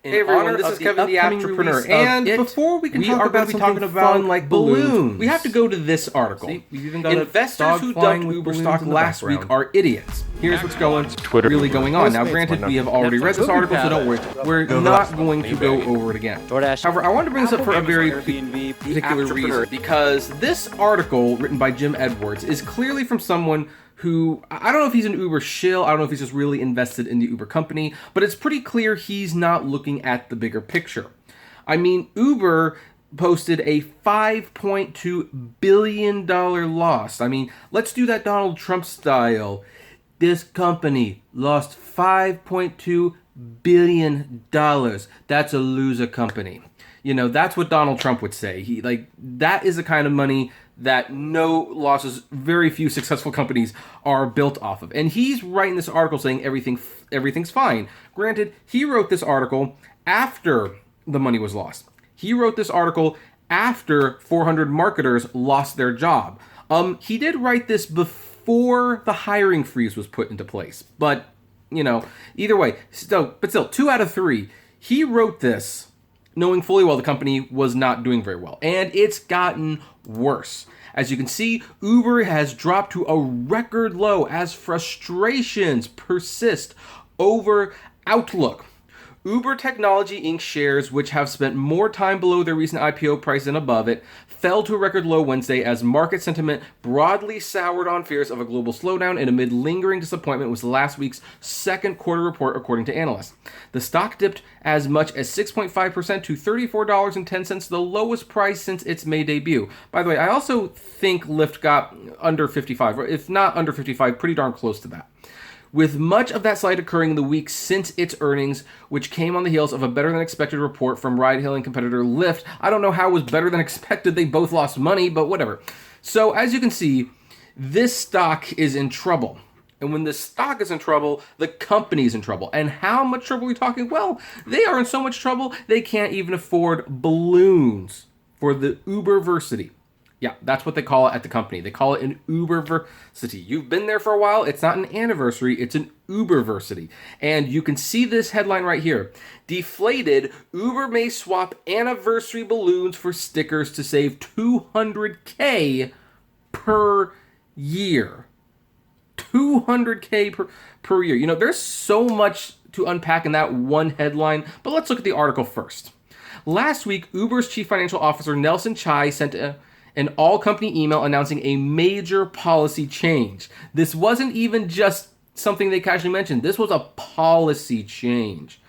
in honor this of is the Kevin, the upcoming Apptrepreneur, release and of it, before we can we talk are about going to be something talking about fun like balloons, we have to go to this article. See, we've even got Investors who dumped Uber stock last week are idiots. Here's what's really going on. Now, granted, we have already read this article, so don't worry. We're not going to go over it again. However, I wanted to bring this up for a very particular reason, because this article, written by Jim Edwards, is clearly from someone who, I don't know if he's an Uber shill, I don't know if he's just really invested in the Uber company, but it's pretty clear he's not looking at the bigger picture. I mean, Uber posted a $5.2 billion loss. I mean, let's do that Donald Trump style. This company lost $5.2 billion. That's a loser company. You know, that's what Donald Trump would say. That is the kind of money that no losses, very few successful companies are built off of. And he's writing this article saying everything's fine. Granted, he wrote this article after the money was lost. He wrote this article after 400 marketers lost their job. He did write this before the hiring freeze was put into place. But, you know, either way, still 2 out of 3. He wrote this knowing fully well the company was not doing very well. And it's gotten worse. As you can see, Uber has dropped to a record low as frustrations persist over Outlook. Uber Technology Inc. shares, which have spent more time below their recent IPO price than above it, fell to a record low Wednesday as market sentiment broadly soured on fears of a global slowdown and amid lingering disappointment with last week's second quarter report, according to analysts. The stock dipped as much as 6.5% to $34.10, the lowest price since its May debut. By the way, I also think Lyft got under 55, or if not under 55, pretty darn close to that. With much of that slide occurring in the week since its earnings, which came on the heels of a better-than-expected report from ride-hailing competitor Lyft. I don't know how it was better than expected. They both lost money, but whatever. So, as you can see, this stock is in trouble. And when the stock is in trouble, the company is in trouble. And how much trouble are we talking? Well, they are in so much trouble, they can't even afford balloons for the Uberversity. Yeah, that's what they call it at the company. They call it an Uberversity. You've been there for a while. It's not an anniversary. It's an Uberversity. And you can see this headline right here. Deflated, Uber may swap anniversary balloons for stickers to save $200K per year. $200K per year. You know, there's so much to unpack in that one headline, but let's look at the article first. Last week, Uber's chief financial officer, Nelson Chai, sent an all-company email announcing a major policy change. This wasn't even just something they casually mentioned. This was a policy change.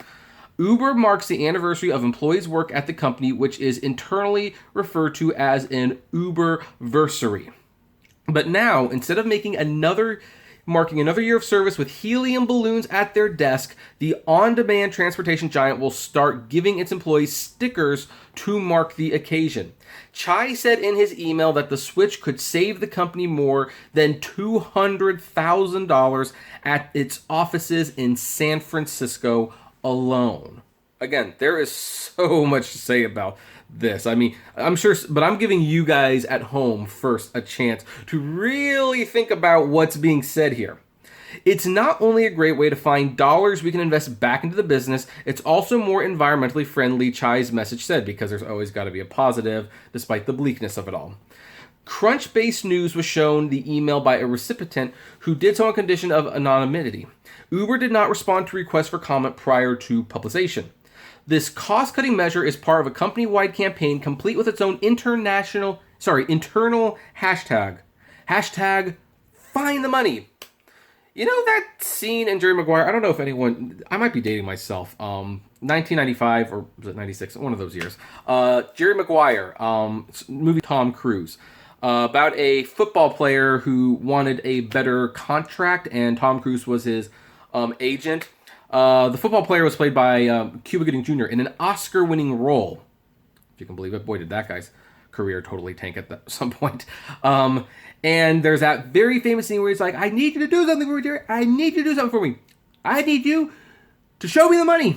Uber marks the anniversary of employees' work at the company, which is internally referred to as an Uberversary. But now, instead of marking another year of service with helium balloons at their desk, the on-demand transportation giant will start giving its employees stickers to mark the occasion. Chai said in his email that the switch could save the company more than $200,000 at its offices in San Francisco alone. Again, there is so much to say about this. I mean, I'm sure, but I'm giving you guys at home first a chance to really think about what's being said here. It's not only a great way to find dollars we can invest back into the business, it's also more environmentally friendly, Chai's message said, because there's always got to be a positive, despite the bleakness of it all. Crunchbase News was shown the email by a recipient who did so on condition of anonymity. Uber did not respond to requests for comment prior to publication. This cost-cutting measure is part of a company-wide campaign complete with its own internal hashtag. Hashtag find the money. You know that scene in Jerry Maguire? I don't know if anyone... I might be dating myself. 1995, or was it 96? One of those years. Jerry Maguire, movie Tom Cruise. About a football player who wanted a better contract, and Tom Cruise was his agent. The football player was played by Cuba Gooding Jr. in an Oscar-winning role. If you can believe it. Boy, did that guy's career totally tank at some point. And there's that very famous scene where he's like, I need you to do something for me, Jerry. I need you to do something for me. I need you to show me the money.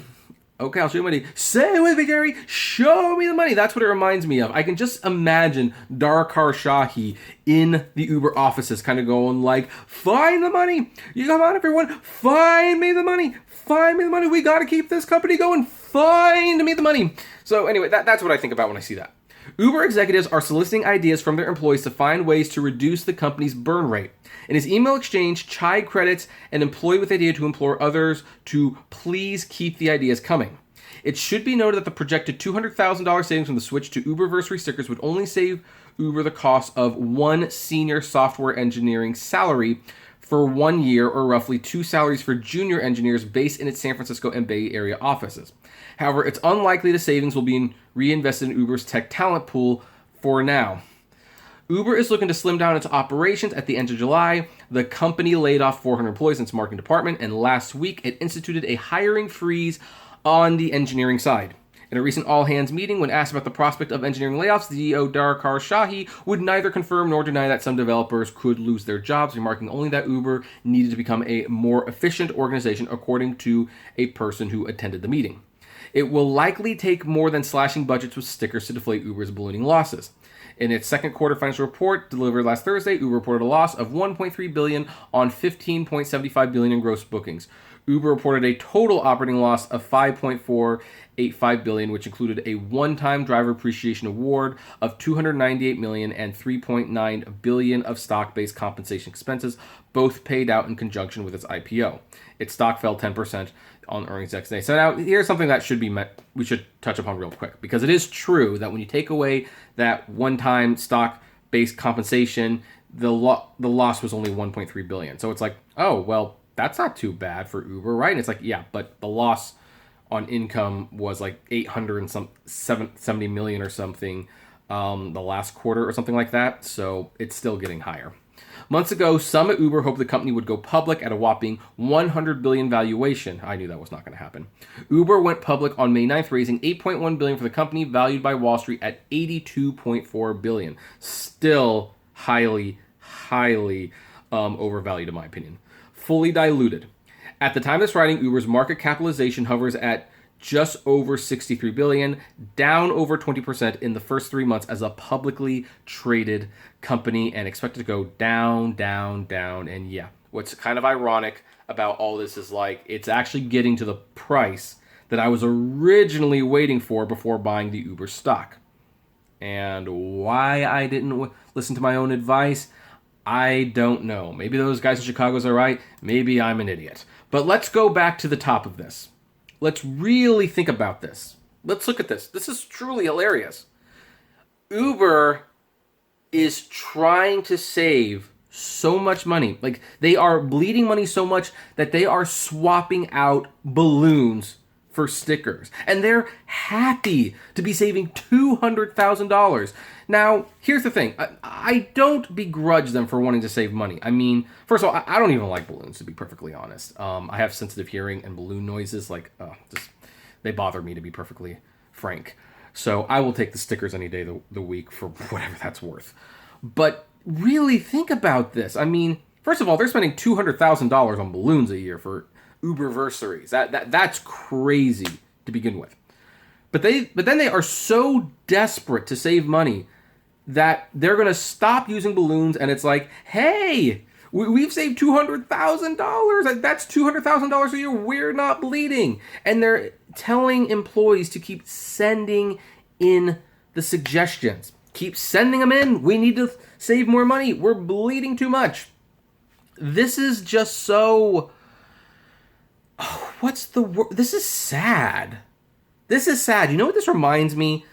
Okay, I'll show you the money. Say it with me, Jerry. Show me the money. That's what it reminds me of. I can just imagine Darkar Shahi in the Uber offices kind of going like, find the money. You come on, everyone. Find me the money. Find me the money. We got to keep this company going. find me the money. So anyway, that's what I think about when I see that. Uber executives are soliciting ideas from their employees to find ways to reduce the company's burn rate. In his email exchange, Chai credits an employee with the idea to implore others to please keep the ideas coming. It should be noted that the projected $200,000 savings from the switch to Uberversary stickers would only save Uber the cost of one senior software engineering salary for 1 year, or roughly 2 salaries for junior engineers based in its San Francisco and Bay Area offices. However, it's unlikely the savings will be reinvested in Uber's tech talent pool for now. Uber is looking to slim down its operations. At the end of July, the company laid off 400 employees in its marketing department, and last week it instituted a hiring freeze on the engineering side. In a recent all-hands meeting, when asked about the prospect of engineering layoffs, the CEO Darkar Shahi would neither confirm nor deny that some developers could lose their jobs, remarking only that Uber needed to become a more efficient organization, according to a person who attended the meeting. It will likely take more than slashing budgets with stickers to deflate Uber's ballooning losses. In its second quarter financial report delivered last Thursday, Uber reported a loss of $1.3 billion on $15.75 billion in gross bookings. Uber reported a total operating loss of $5.485 billion, which included a one-time driver appreciation award of $298 million and $3.9 billion of stock-based compensation expenses, both paid out in conjunction with its IPO. Its stock fell 10% on earnings next day. So now here's something that we should touch upon real quick, because it is true that when you take away that one-time stock-based compensation, the loss was only $1.3 billion. So it's like, oh, well, that's not too bad for Uber, right? And it's like, yeah, but the loss on income was like $870 million or something the last quarter or something like that. So it's still getting higher. Months ago, some at Uber hoped the company would go public at a whopping $100 billion valuation. I knew that was not going to happen. Uber went public on May 9th, raising $8.1 billion for the company, valued by Wall Street at $82.4 billion. Still highly overvalued, in my opinion. Fully diluted. At the time of this writing, Uber's market capitalization hovers at just over $63 billion, down over 20% in the first 3 months as a publicly traded company, and expected to go down. And yeah, what's kind of ironic about all this is like it's actually getting to the price that I was originally waiting for before buying the Uber stock. And why I didn't listen to my own advice, I don't know. Maybe those guys in Chicago's are right. Maybe I'm an idiot. But let's go back to the top of this. Let's really think about this. Let's look at this. This is truly hilarious. Uber is trying to save so much money. Like, they are bleeding money so much that they are swapping out balloons for stickers. And they're happy to be saving $200,000. Now, here's the thing. I don't begrudge them for wanting to save money. I mean, first of all, I don't even like balloons, to be perfectly honest. I have sensitive hearing, and balloon noises, they bother me, to be perfectly frank. So I will take the stickers any day of the week for whatever that's worth. But really think about this. I mean, first of all, they're spending $200,000 on balloons a year for Uberversaries. That's crazy to begin with. But then they are so desperate to save money that they're going to stop using balloons, and it's like, hey, we've saved $200,000. That's $200,000 a year. We're not bleeding. And they're telling employees to keep sending in the suggestions. Keep sending them in. We need to save more money. We're bleeding too much. This is just so... Oh, what's the word? This is sad. This is sad. You know what this reminds me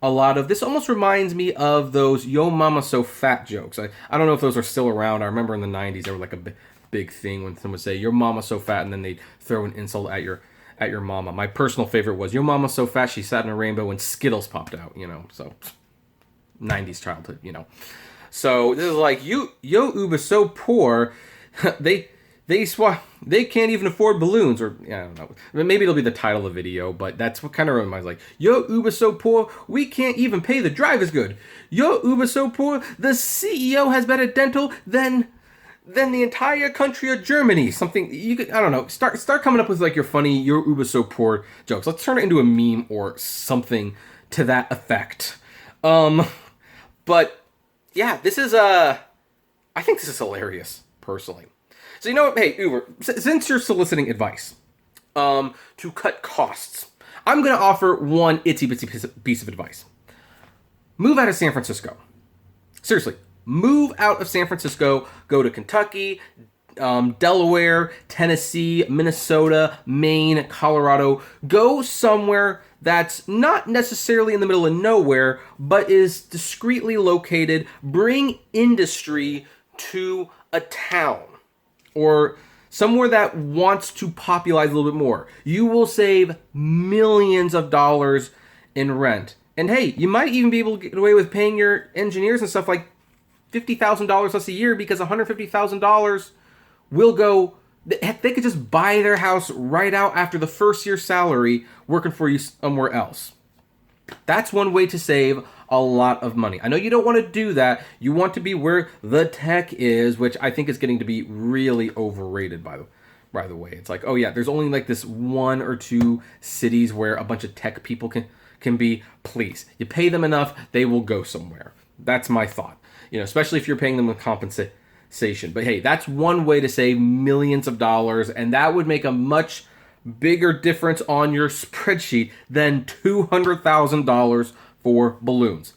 a lot of? This almost reminds me of those Yo Mama So Fat jokes. I don't know if those are still around. I remember in the 90s they were like a big thing when someone would say, your mama so fat, and then they'd throw an insult at your mama. My personal favorite was, your mama so fat she sat in a rainbow and Skittles popped out, so 90s childhood, So this is like, Yo Uber so poor, they can't even afford balloons, or I don't know. Maybe it'll be the title of the video, but that's what kind of reminds me. Like, yo, Uber so poor, we can't even pay the drivers good. Yo, Uber so poor, the CEO has better dental than the entire country of Germany. Something you could, I don't know. Start coming up with like your funny, your Uber so poor jokes. Let's turn it into a meme or something to that effect. But yeah, this is I think this is hilarious, personally. So hey, Uber, since you're soliciting advice to cut costs, I'm going to offer one itsy bitsy piece of advice. Move out of San Francisco. Seriously, move out of San Francisco, go to Kentucky, Delaware, Tennessee, Minnesota, Maine, Colorado. Go somewhere that's not necessarily in the middle of nowhere, but is discreetly located. Bring industry to a town or somewhere that wants to popularize a little bit more. You will save millions of dollars in rent. And hey, you might even be able to get away with paying your engineers and stuff like $50,000 less a year, because $150,000 will go, they could just buy their house right out after the first year's salary working for you somewhere else. That's one way to save a lot of money. I know you don't want to do that. You want to be where the tech is, which I think is getting to be really overrated by the way. It's like, oh yeah, there's only like this 1 or 2 cities where a bunch of tech people can be. Please, you pay them enough, they will go somewhere. That's my thought. Especially if you're paying them with compensation. But hey, that's one way to save millions of dollars, and that would make a much bigger difference on your spreadsheet than $200,000 for balloons.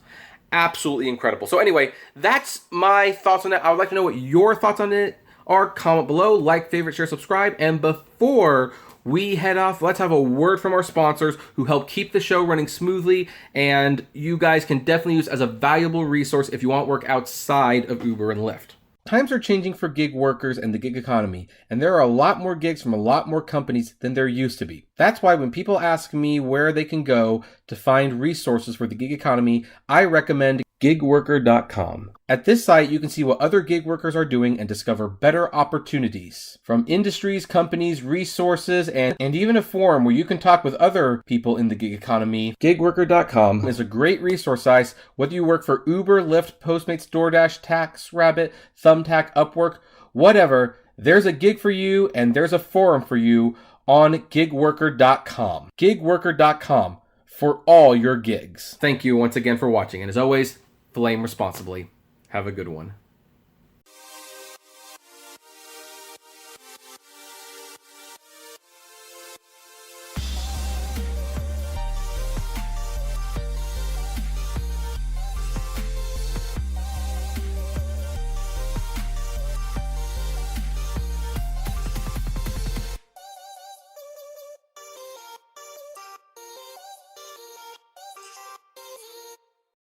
Absolutely incredible. So anyway, that's my thoughts on that. I would like to know what your thoughts on it are. Comment below, like, favorite, share, subscribe. And before we head off, let's have a word from our sponsors who help keep the show running smoothly, and you guys can definitely use as a valuable resource if you want work outside of Uber and Lyft. Times are changing for gig workers and the gig economy, and there are a lot more gigs from a lot more companies than there used to be. That's why when people ask me where they can go to find resources for the gig economy, I recommend gigworker.com. At this site, you can see what other gig workers are doing and discover better opportunities from industries, companies, resources, and even a forum where you can talk with other people in the gig economy. Gigworker.com is a great resource site, whether you work for Uber, Lyft, Postmates, DoorDash, TaxRabbit, Thumbtack, Upwork, whatever. There's a gig for you and there's a forum for you on gigworker.com. Gigworker.com for all your gigs. Thank you once again for watching, and as always, flame responsibly. Have a good one.